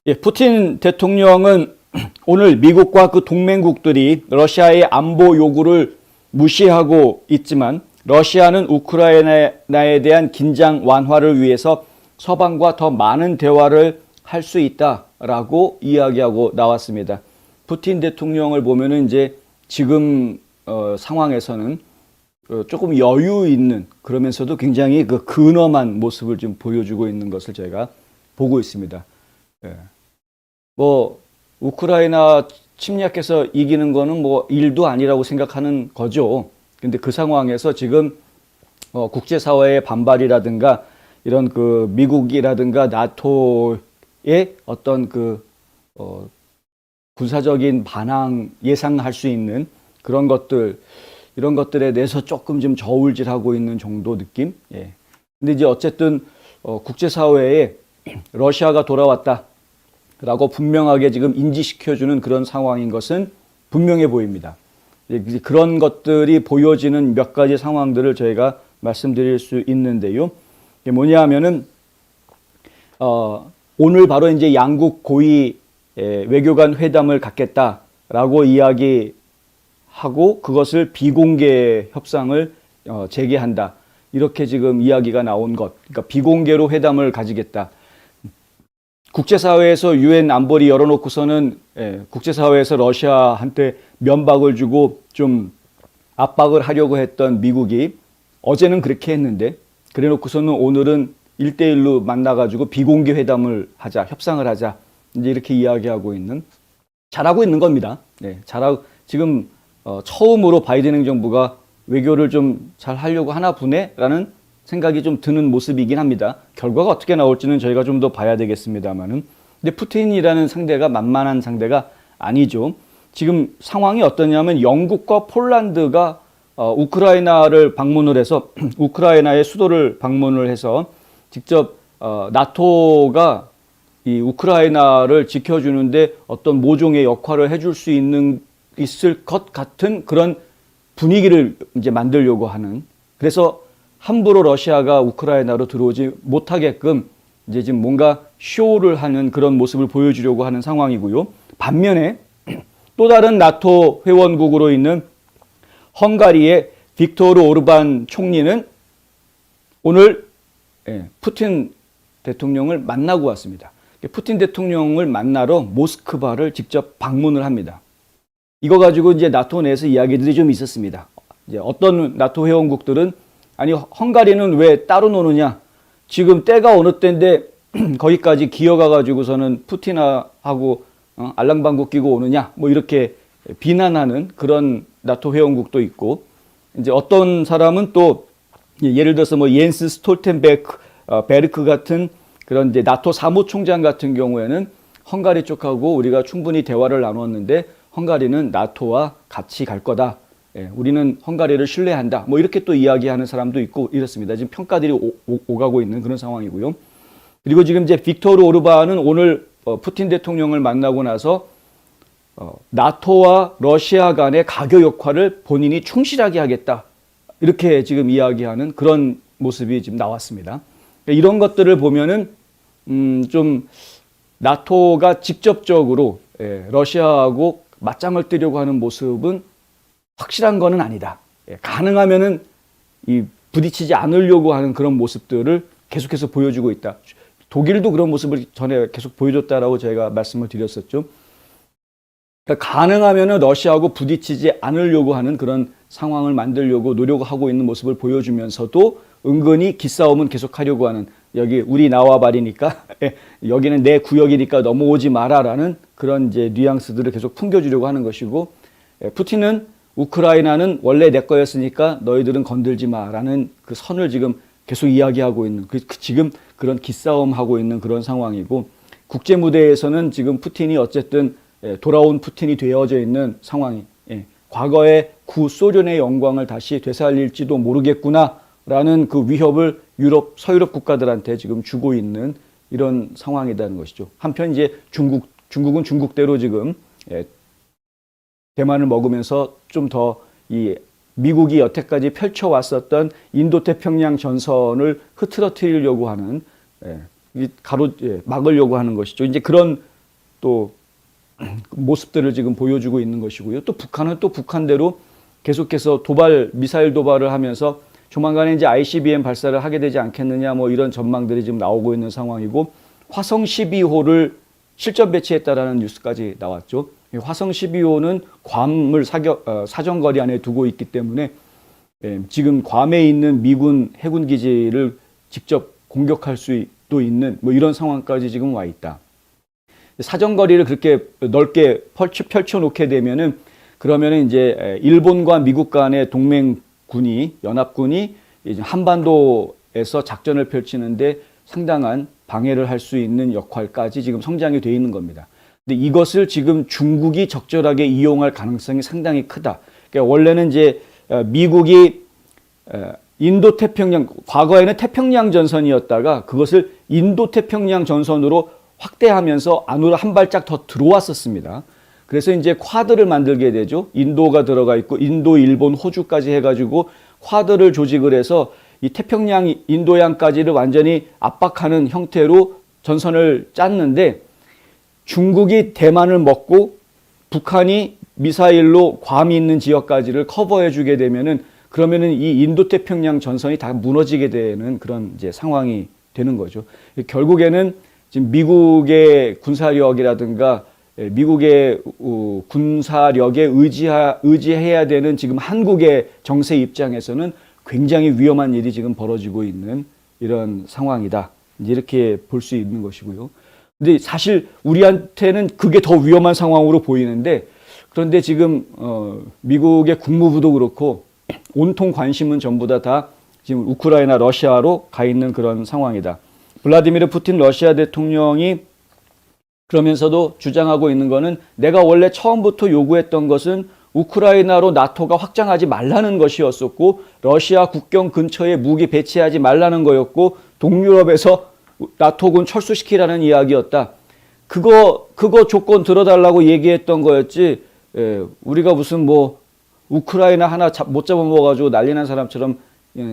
예, 푸틴 대통령은 오늘 미국과 그 동맹국들이 러시아의 안보 요구를 무시하고 있지만 러시아는 우크라이나에 대한 긴장 완화를 위해서 서방과 더 많은 대화를 할 수 있다라고 이야기하고 나왔습니다. 푸틴 대통령을 보면은 이제 지금 상황에서는 조금 여유 있는, 그러면서도 굉장히 그 근엄한 모습을 좀 보여주고 있는 것을 저희가 보고 있습니다. 예. 뭐 우크라이나 침략해서 이기는 거는 뭐 일도 아니라고 생각하는 거죠. 근데 그 상황에서 지금 국제사회의 반발이라든가 이런 그 미국이라든가 나토의 어떤 그 군사적인 반항 예상할 수 있는 그런 것들, 이런 것들에 대해서 조금 좀 저울질하고 있는 정도 느낌. 예. 근데 이제 어쨌든 국제사회에 러시아가 돌아왔다 라고 분명하게 지금 인지시켜주는 그런 상황인 것은 분명해 보입니다. 그런 것들이 보여지는 몇 가지 상황들을 저희가 말씀드릴 수 있는데요. 이게 뭐냐 하면은, 오늘 바로 이제 양국 고위 외교관 회담을 갖겠다라고 이야기하고 그것을 비공개 협상을 재개한다. 이렇게 지금 이야기가 나온 것. 그러니까 비공개로 회담을 가지겠다. 국제사회에서 유엔 안보리 열어놓고서는 국제사회에서 러시아한테 면박을 주고 좀 압박을 하려고 했던 미국이 어제는 그렇게 했는데, 그래 놓고서는 오늘은 1대1로 만나가지고 비공개 회담을 하자, 협상을 하자, 이제 이렇게 이야기하고 있는, 잘하고 있는 겁니다. 네, 지금 처음으로 바이든 행정부가 외교를 좀 잘 하려고 하나 보네라는 생각이 좀 드는 모습이긴 합니다. 결과가 어떻게 나올지는 저희가 좀 더 봐야 되겠습니다만은. 근데 푸틴이라는 상대가 만만한 상대가 아니죠. 지금 상황이 어떠냐면 영국과 폴란드가 우크라이나를 방문을 해서 우크라이나의 수도를 방문을 해서 직접 나토가 이 우크라이나를 지켜주는데 어떤 모종의 역할을 해줄 수 있을 것 같은 그런 분위기를 이제 만들려고 하는, 그래서 함부로 러시아가 우크라이나로 들어오지 못하게끔 이제 지금 뭔가 쇼를 하는 그런 모습을 보여주려고 하는 상황이고요. 반면에 또 다른 나토 회원국으로 있는 헝가리의 빅토르 오르반 총리는 오늘 푸틴 대통령을 만나고 왔습니다. 푸틴 대통령을 만나러 모스크바를 직접 방문을 합니다. 이거 가지고 이제 나토 내에서 이야기들이 좀 있었습니다. 이제 어떤 나토 회원국들은 아니 헝가리는 왜 따로 노느냐? 지금 때가 어느 때인데 거기까지 기어가 가지고서는 푸틴하고 알랑방구 끼고 오느냐? 뭐 이렇게 비난하는 그런 나토 회원국도 있고, 이제 어떤 사람은 또 예를 들어서 뭐 옌스 스톨텐베르크 같은 그런 이제 나토 사무총장 같은 경우에는 헝가리 쪽하고 우리가 충분히 대화를 나눴는데 헝가리는 나토와 같이 갈 거다. 우리는 헝가리를 신뢰한다. 뭐 이렇게 또 이야기하는 사람도 있고 이렇습니다. 지금 평가들이 오가고 있는 그런 상황이고요. 그리고 지금 이제 빅토르 오르반은 오늘 푸틴 대통령을 만나고 나서 나토와 러시아 간의 가교 역할을 본인이 충실하게 하겠다. 이렇게 지금 이야기하는 그런 모습이 지금 나왔습니다. 이런 것들을 보면은 좀 나토가 직접적으로 러시아하고 맞짱을 뜨려고 하는 모습은 확실한 거는 아니다. 가능하면은 이 부딪히지 않으려고 하는 그런 모습들을 계속해서 보여주고 있다. 독일도 그런 모습을 전에 계속 보여줬다라고 저희가 말씀을 드렸었죠. 그러니까 가능하면은 러시아하고 부딪히지 않으려고 하는 그런 상황을 만들려고 노력하고 있는 모습을 보여주면서도 은근히 기싸움은 계속하려고 하는, 여기 우리 나와 말이니까 여기는 내 구역이니까 넘어오지 마라라는 그런 이제 뉘앙스들을 계속 풍겨주려고 하는 것이고, 푸틴은 우크라이나는 원래 내 거였으니까 너희들은 건들지 마라는 그 선을 지금 계속 이야기하고 있는, 지금 그런 기싸움하고 있는 그런 상황이고, 국제 무대에서는 지금 푸틴이 어쨌든 돌아온 푸틴이 되어져 있는 상황이, 과거의 구소련의 영광을 다시 되살릴지도 모르겠구나라는 그 위협을 서유럽 국가들한테 지금 주고 있는 이런 상황이라는 것이죠. 한편 이제 중국은 중국대로 지금 대만을 먹으면서 좀 더 이 미국이 여태까지 펼쳐왔었던 인도태평양 전선을 흐트러뜨리려고 하는, 막으려고 하는 것이죠. 이제 그런 또 모습들을 지금 보여주고 있는 것이고요. 또 북한은 또 북한대로 계속해서 미사일 도발을 하면서 조만간에 이제 ICBM 발사를 하게 되지 않겠느냐 뭐 이런 전망들이 지금 나오고 있는 상황이고, 화성 12호를 실전 배치했다라는 뉴스까지 나왔죠. 화성 12호는 괌을 사정거리 안에 두고 있기 때문에 지금 괌에 있는 미군 해군 기지를 직접 공격할 수도 있는 뭐 이런 상황까지 지금 와 있다. 사정거리를 그렇게 넓게 펼쳐 놓게 되면은, 그러면은 이제 일본과 미국 간의 동맹군이, 연합군이 이제 한반도에서 작전을 펼치는데 상당한 방해를 할 수 있는 역할까지 지금 성장이 되어 있는 겁니다. 근데 이것을 지금 중국이 적절하게 이용할 가능성이 상당히 크다. 그러니까 원래는 이제 미국이 인도태평양, 과거에는 태평양 전선이었다가 그것을 인도태평양 전선으로 확대하면서 안으로 한 발짝 더 들어왔었습니다. 그래서 이제 쿼드를 만들게 되죠. 인도가 들어가 있고 인도, 일본, 호주까지 해가지고 쿼드를 조직을 해서 이 태평양, 인도양까지를 완전히 압박하는 형태로 전선을 짰는데, 중국이 대만을 먹고 북한이 미사일로 괌이 있는 지역까지를 커버해 주게 되면은, 그러면은 이 인도태평양 전선이 다 무너지게 되는 그런 이제 상황이 되는 거죠. 결국에는 지금 미국의 군사력이라든가 미국의 군사력에 의지해야 되는 지금 한국의 정세 입장에서는 굉장히 위험한 일이 지금 벌어지고 있는 이런 상황이다. 이렇게 볼 수 있는 것이고요. 근데 사실 우리한테는 그게 더 위험한 상황으로 보이는데, 그런데 지금 미국의 국무부도 그렇고 온통 관심은 전부 다 지금 우크라이나, 러시아로 가 있는 그런 상황이다. 블라디미르 푸틴 러시아 대통령이 그러면서도 주장하고 있는 거는, 내가 원래 처음부터 요구했던 것은 우크라이나로 나토가 확장하지 말라는 것이었었고, 러시아 국경 근처에 무기 배치하지 말라는 거였고, 동유럽에서 나토군 철수시키라는 이야기였다. 그거 조건 들어달라고 얘기했던 거였지, 우리가 무슨 뭐 우크라이나 하나 못 잡아먹어가지고 난리 난 사람처럼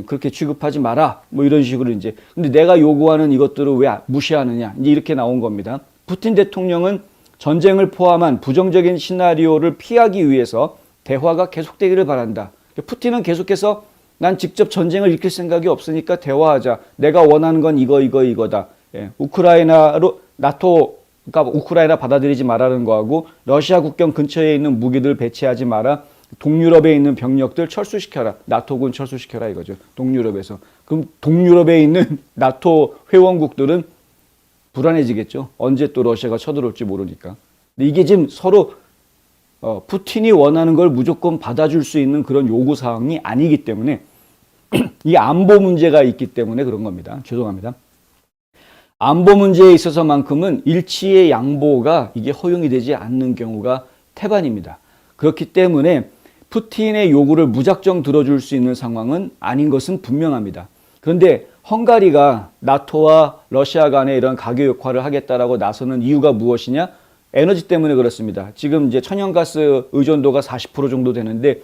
그렇게 취급하지 마라, 뭐 이런 식으로 이제. 근데 내가 요구하는 이것들을 왜 무시하느냐, 이제 이렇게 나온 겁니다. 푸틴 대통령은 전쟁을 포함한 부정적인 시나리오를 피하기 위해서 대화가 계속되기를 바란다. 푸틴은 계속해서 난 직접 전쟁을 일으킬 생각이 없으니까 대화하자. 내가 원하는 건 이거다. 우크라이나로 나토가 우크라이나 받아들이지 말라는 거하고, 러시아 국경 근처에 있는 무기들 배치하지 마라. 동유럽에 있는 병력들 철수시켜라. 나토군 철수시켜라 이거죠. 동유럽에서. 그럼 동유럽에 있는 나토 회원국들은 불안해지겠죠. 언제 또 러시아가 쳐들어올지 모르니까. 근데 이게 지금 서로 푸틴이 원하는 걸 무조건 받아줄 수 있는 그런 요구사항이 아니기 때문에 이 안보 문제가 있기 때문에 그런 겁니다. 죄송합니다. 안보 문제에 있어서만큼은 일치의 양보가 이게 허용이 되지 않는 경우가 태반입니다. 그렇기 때문에 푸틴의 요구를 무작정 들어줄 수 있는 상황은 아닌 것은 분명합니다. 그런데 헝가리가 나토와 러시아 간에 이런 가교 역할을 하겠다라고 나서는 이유가 무엇이냐? 에너지 때문에 그렇습니다. 지금 이제 천연가스 의존도가 40% 정도 되는데,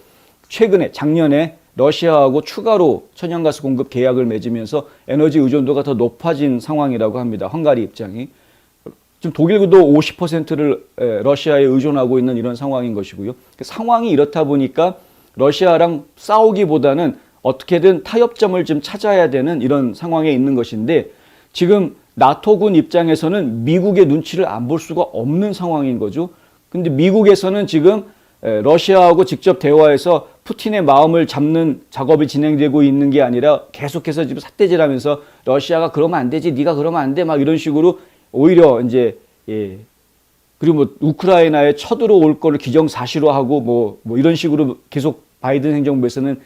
최근에 작년에 러시아하고 추가로 천연가스 공급 계약을 맺으면서 에너지 의존도가 더 높아진 상황이라고 합니다. 헝가리 입장이. 지금 독일도 50%를 러시아에 의존하고 있는 이런 상황인 것이고요. 상황이 이렇다 보니까 러시아랑 싸우기보다는 어떻게든 타협점을 좀 찾아야 되는 이런 상황에 있는 것인데, 지금 나토군 입장에서는 미국의 눈치를 안 볼 수가 없는 상황인 거죠. 근데 미국에서는 지금 러시아하고 직접 대화해서 푸틴의 마음을 잡는 작업이 진행되고 있는 게 아니라 계속해서 지금 삿대질하면서 러시아가 그러면 안 되지, 네가 그러면 안 돼, 막 이런 식으로 오히려 이제 그리고 뭐 우크라이나에 쳐들어올 거를 기정사실화하고 뭐 이런 식으로 계속 바이든 행정부에서는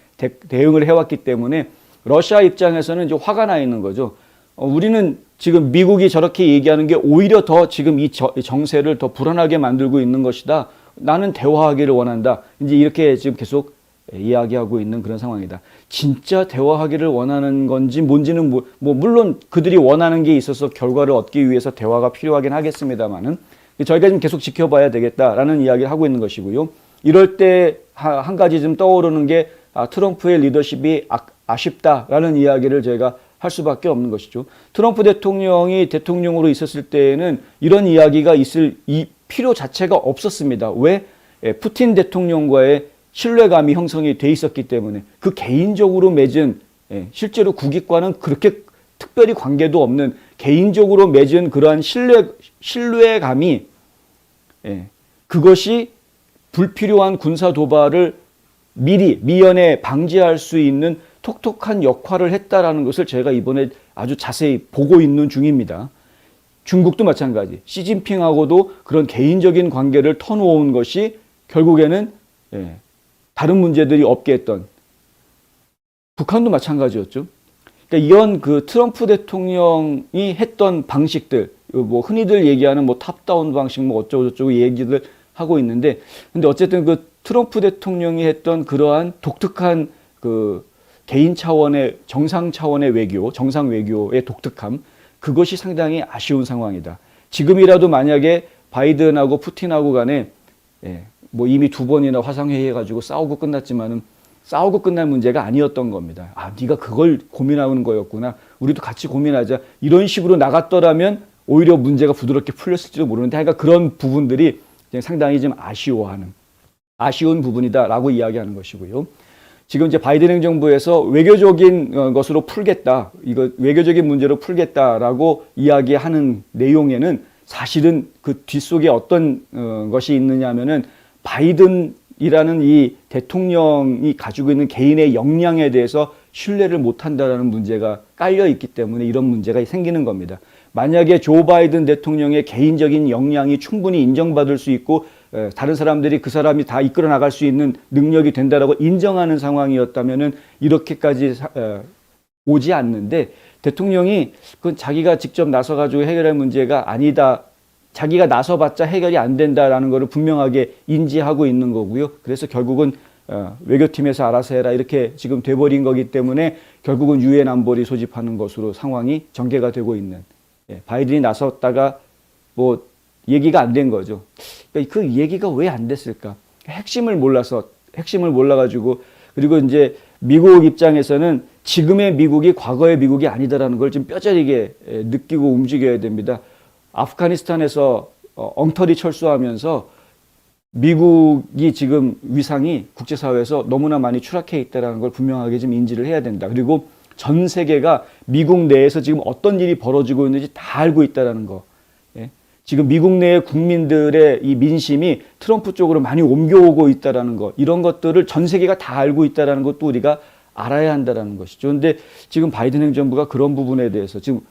대응을 해왔기 때문에 러시아 입장에서는 이제 화가 나 있는 거죠. 우리는 지금 미국이 저렇게 얘기하는 게 오히려 더 지금 이 정세를 더 불안하게 만들고 있는 것이다. 나는 대화하기를 원한다. 이제 이렇게 지금 계속 이야기하고 있는 그런 상황이다. 진짜 대화하기를 원하는 건지 뭔지는 뭐 물론 그들이 원하는 게 있어서 결과를 얻기 위해서 대화가 필요하긴 하겠습니다만은, 저희가 지금 계속 지켜봐야 되겠다라는 이야기를 하고 있는 것이고요. 이럴 때 한 가지 좀 떠오르는 게 트럼프의 리더십이 아쉽다라는 이야기를 저희가 할 수밖에 없는 것이죠. 트럼프 대통령이 대통령으로 있었을 때에는 이런 이야기가 있을 이 필요 자체가 없었습니다. 왜? 푸틴 대통령과의 신뢰감이 형성이 돼 있었기 때문에 그 개인적으로 맺은 실제로 국익과는 그렇게 특별히 관계도 없는 개인적으로 맺은 그러한 신뢰감이 그것이 불필요한 군사 도발을 미연에 방지할 수 있는 톡톡한 역할을 했다라는 것을 제가 이번에 아주 자세히 보고 있는 중입니다. 중국도 마찬가지. 시진핑하고도 그런 개인적인 관계를 터놓은 것이 결국에는 다른 문제들이 없게 했던 북한도 마찬가지였죠. 그러니까 이런 그 트럼프 대통령이 했던 방식들, 뭐 흔히들 얘기하는 뭐 탑다운 방식, 뭐 어쩌고저쩌고 얘기들 하고 있는데, 근데 어쨌든 그 트럼프 대통령이 했던 그러한 독특한 그 개인 차원의 정상 차원의 외교, 정상 외교의 독특함, 그것이 상당히 아쉬운 상황이다. 지금이라도 만약에 바이든하고 푸틴하고 간에 뭐 이미 2번이나 화상회의해가지고 싸우고 끝났지만은 싸우고 끝날 문제가 아니었던 겁니다. 아, 네가 그걸 고민하는 거였구나. 우리도 같이 고민하자. 이런 식으로 나갔더라면 오히려 문제가 부드럽게 풀렸을지도 모르는데, 그러니까 그런 부분들이 상당히 좀 아쉬운 부분이다라고 이야기하는 것이고요. 지금 이제 바이든 행정부에서 외교적인 것으로 풀겠다, 이거 외교적인 문제로 풀겠다라고 이야기하는 내용에는 사실은 그 뒷속에 어떤 것이 있느냐면은 바이든이라는 이 대통령이 가지고 있는 개인의 역량에 대해서 신뢰를 못한다라는 문제가 깔려 있기 때문에 이런 문제가 생기는 겁니다. 만약에 조 바이든 대통령의 개인적인 역량이 충분히 인정받을 수 있고 다른 사람들이 그 사람이 다 이끌어 나갈 수 있는 능력이 된다라고 인정하는 상황이었다면은 이렇게까지 오지 않는데, 대통령이 그건 자기가 직접 나서가지고 해결할 문제가 아니다, 자기가 나서봤자 해결이 안 된다라는 것을 분명하게 인지하고 있는 거고요. 그래서 결국은 외교팀에서 알아서 해라 이렇게 지금 돼버린 거기 때문에 결국은 유엔 안보리 소집하는 것으로 상황이 전개가 되고 있는, 바이든이 나섰다가 뭐 얘기가 안 된 거죠. 그러니까 그 얘기가 왜 안 됐을까? 핵심을 몰라가지고, 그리고 이제 미국 입장에서는 지금의 미국이 과거의 미국이 아니다라는 걸 좀 뼈저리게 느끼고 움직여야 됩니다. 아프가니스탄에서 엉터리 철수하면서 미국이 지금 위상이 국제사회에서 너무나 많이 추락해 있다는 걸 분명하게 좀 인지를 해야 된다. 그리고 전 세계가 미국 내에서 지금 어떤 일이 벌어지고 있는지 다 알고 있다는 거. 지금 미국 내의 국민들의 이 민심이 트럼프 쪽으로 많이 옮겨오고 있다는 거, 이런 것들을 전 세계가 다 알고 있다는 것도 우리가 알아야 한다는 것이죠. 그런데 지금 바이든 행정부가 그런 부분에 대해서 지금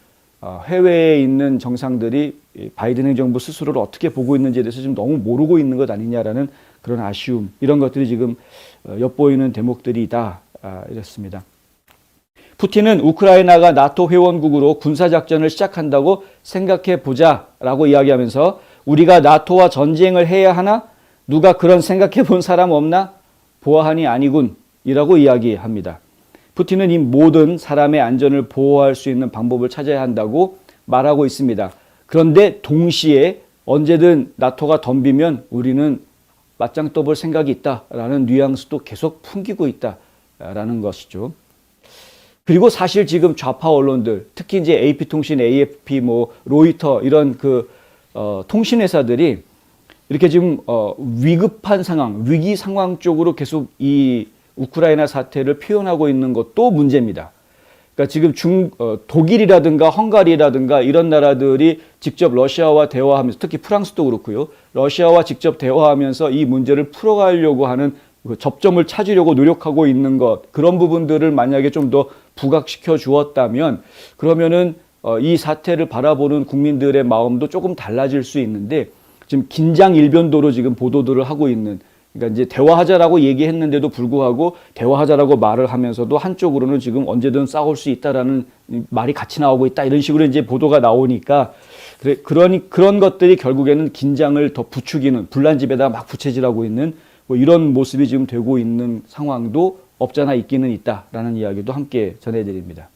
해외에 있는 정상들이 바이든 행정부 스스로를 어떻게 보고 있는지에 대해서 지금 너무 모르고 있는 것 아니냐라는 그런 아쉬움, 이런 것들이 지금 엿보이는 대목들이다, 이랬습니다. 푸틴은 우크라이나가 나토 회원국으로 군사작전을 시작한다고 생각해 보자라고 이야기하면서, 우리가 나토와 전쟁을 해야 하나? 누가 그런 생각해 본 사람 없나? 보아하니 아니군 이라고 이야기합니다. 푸틴은 이 모든 사람의 안전을 보호할 수 있는 방법을 찾아야 한다고 말하고 있습니다. 그런데 동시에 언제든 나토가 덤비면 우리는 맞짱 떠볼 생각이 있다라는 뉘앙스도 계속 풍기고 있다라는 것이죠. 그리고 사실 지금 좌파 언론들, 특히 이제 AP통신, AFP, 뭐 로이터 이런 그 통신 회사들이 이렇게 지금 위급한 상황, 위기 상황 쪽으로 계속 이 우크라이나 사태를 표현하고 있는 것도 문제입니다. 그러니까 지금 독일이라든가 헝가리라든가 이런 나라들이 직접 러시아와 대화하면서, 특히 프랑스도 그렇고요, 러시아와 직접 대화하면서 이 문제를 풀어가려고 하는 그 접점을 찾으려고 노력하고 있는 것, 그런 부분들을 만약에 좀 더 부각시켜 주었다면 그러면은 이 사태를 바라보는 국민들의 마음도 조금 달라질 수 있는데, 지금 긴장 일변도로 지금 보도들을 하고 있는, 그러니까 이제 대화하자라고 얘기했는데도 불구하고 대화하자라고 말을 하면서도 한쪽으로는 지금 언제든 싸울 수 있다라는 말이 같이 나오고 있다, 이런 식으로 이제 보도가 나오니까, 그런 것들이 결국에는 긴장을 더 부추기는, 불난집에다 막 부채질하고 있는 뭐 이런 모습이 지금 되고 있는 상황도 없잖아 있기는 있다라는 이야기도 함께 전해드립니다.